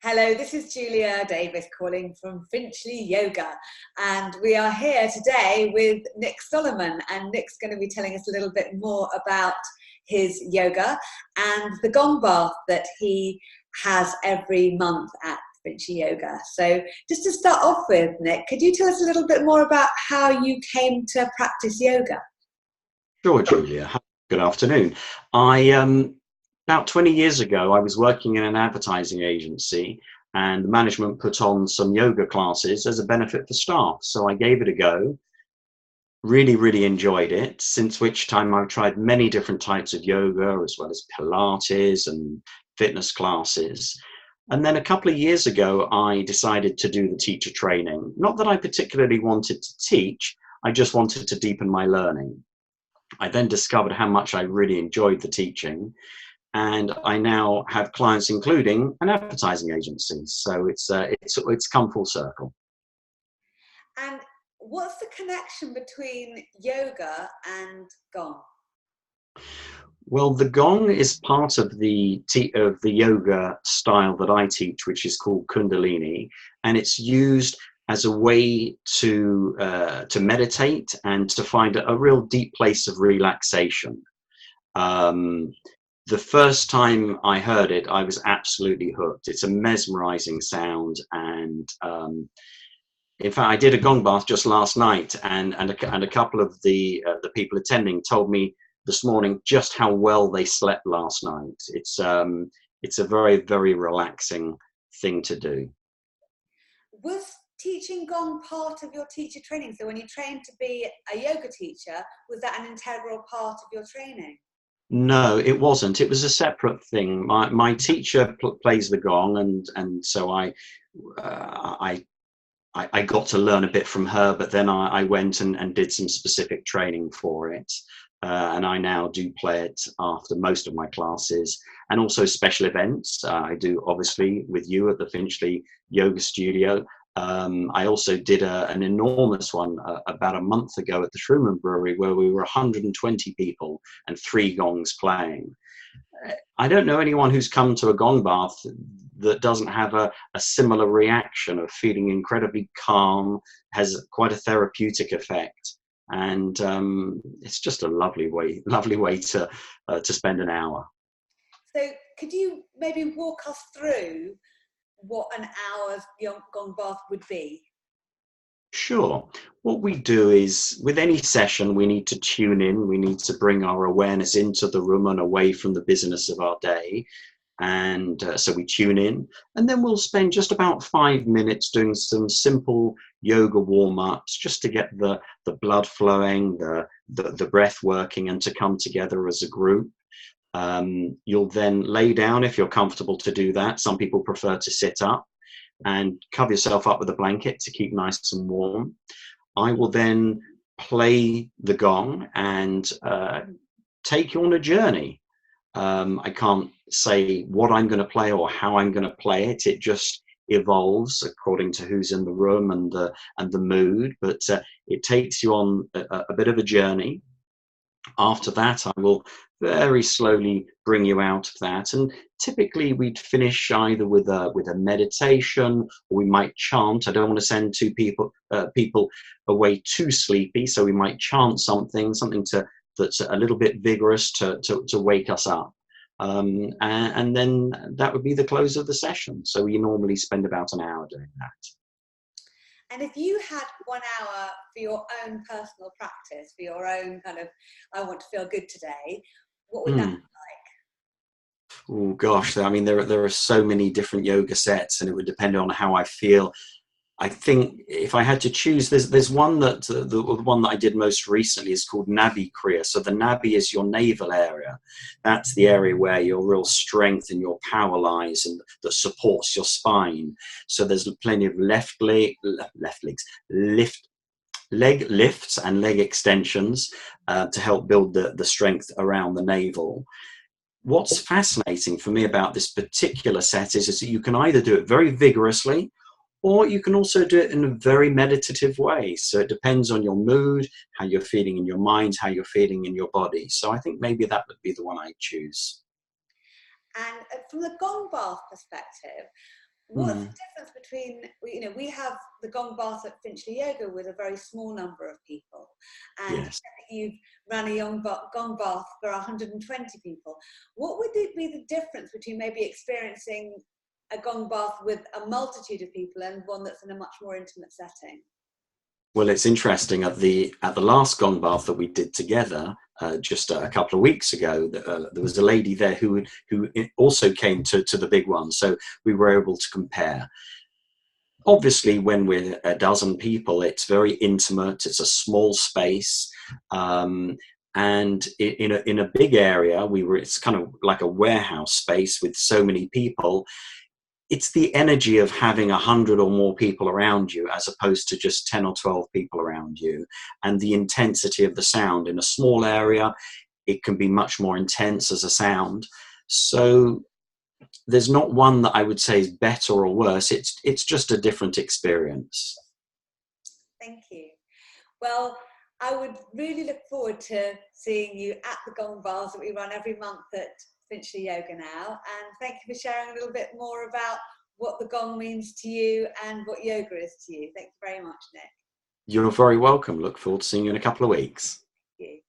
Hello, this is Julia Davis calling from Finchley Yoga, and we are here today with Nick Stolerman, and Nick's going to be telling us a little bit more about his yoga and the Gong bath that he has every month at Finchley Yoga. So just to start off with, Nick, could you tell us a little bit more about how you came to practice yoga? Sure, Julia. Good afternoon. About 20 years ago, I was working in an advertising agency, and the management put on some yoga classes as a benefit for staff. So I gave it a go, really enjoyed it, since which time I've tried many different types of yoga, as well as Pilates and fitness classes. And then a couple of years ago, I decided to do the teacher training. Not that I particularly wanted to teach, I just wanted to deepen my learning. I then discovered how much I really enjoyed the teaching, and I now have clients, including an advertising agency. So it's come full circle. And what's the connection between yoga and Gong? Well, the Gong is part of the yoga style that I teach, which is called Kundalini, and it's used as a way to meditate and to find a real deep place of relaxation. The first time I heard it, I was absolutely hooked. It's a mesmerizing sound, and in fact, I did a Gong bath just last night, and a couple of the people attending told me this morning just how well they slept last night. It's a very relaxing thing to do. Was teaching Gong part of your teacher training? So when you trained to be a yoga teacher, was that an integral part of your training? No, it wasn't. It was a separate thing. My teacher plays the gong, and so I got to learn a bit from her. But then I went and did some specific training for it, and I now do play it after most of my classes, and also special events. I do, obviously, with you at the Finchley Yoga Studio. I also did an enormous one about a month ago at the Truman Brewery, where we were 120 people and 3 gongs playing. I don't know anyone who's come to a Gong bath that doesn't have a similar reaction of feeling incredibly calm, has quite a therapeutic effect. And it's just a lovely way to spend an hour. So could you maybe walk us through what an hour's Gong bath would be? Sure. What we do is, with any session, we need to tune in. We need to bring our awareness into the room and away from the business of our day. And so we tune in, and then we'll spend just about 5 minutes doing some simple yoga warm-ups, just to get the blood flowing, the breath working, and to come together as a group. You'll then lay down if you're comfortable to do that. Some people prefer to sit up and cover yourself up with a blanket to keep nice and warm. I will then play the gong and take you on a journey. I can't say what I'm going to play or how I'm going to play it. It just evolves according to who's in the room and the mood. But it takes you on a bit of a journey. After that, I will very slowly bring you out of that, and typically we'd finish either with a meditation, or we might chant. I don't want to send people away too sleepy, so we might chant something that's a little bit vigorous to wake us up, and then that would be the close of the session. So we normally spend about an hour doing that. And if you had 1 hour for your own personal practice, for your own kind of, I want to feel good today, what would that look like? Oh gosh, I mean, there are so many different yoga sets, and it would depend on how I feel. I think if I had to choose, there's one that the one that I did most recently is called Nabhi Kriya. So the Nabhi is your navel area. That's the area where your real strength and your power lies, and that supports your spine. So there's plenty of leg lifts and leg extensions to help build the strength around the navel. What's fascinating for me about this particular set is that you can either do it very vigorously, or you can also do it in a very meditative way. So it depends on your mood, how you're feeling in your mind, how you're feeling in your body. So I think maybe that would be the one I'd choose. And from the Gong bath perspective, What's the difference between, you know, we have the Gong bath at Finchley Yoga with a very small number of people, and Yes. you've run a Gong bath for 120 people. What would be the difference between maybe experiencing a Gong bath with a multitude of people and one that's in a much more intimate setting? Well, it's interesting. At the last Gong bath that we did together, just a couple of weeks ago, there was a lady there who also came to the big one, so we were able to compare. Obviously, when we're a dozen people, it's very intimate. It's a small space, and in a big area, it's kind of like a warehouse space with so many people. It's the energy of having 100 or more people around you as opposed to just 10 or 12 people around you, and the intensity of the sound. In a small area, it can be much more intense as a sound. So there's not one that I would say is better or worse. It's just a different experience. Thank you. Well, I would really look forward to seeing you at the Gong bars that we run every month at Finchley Yoga now. And thank you for sharing a little bit more about what the Gong means to you and what yoga is to you. Thank you very much, Nick. You're very welcome. Look forward to seeing you in a couple of weeks. Thank you.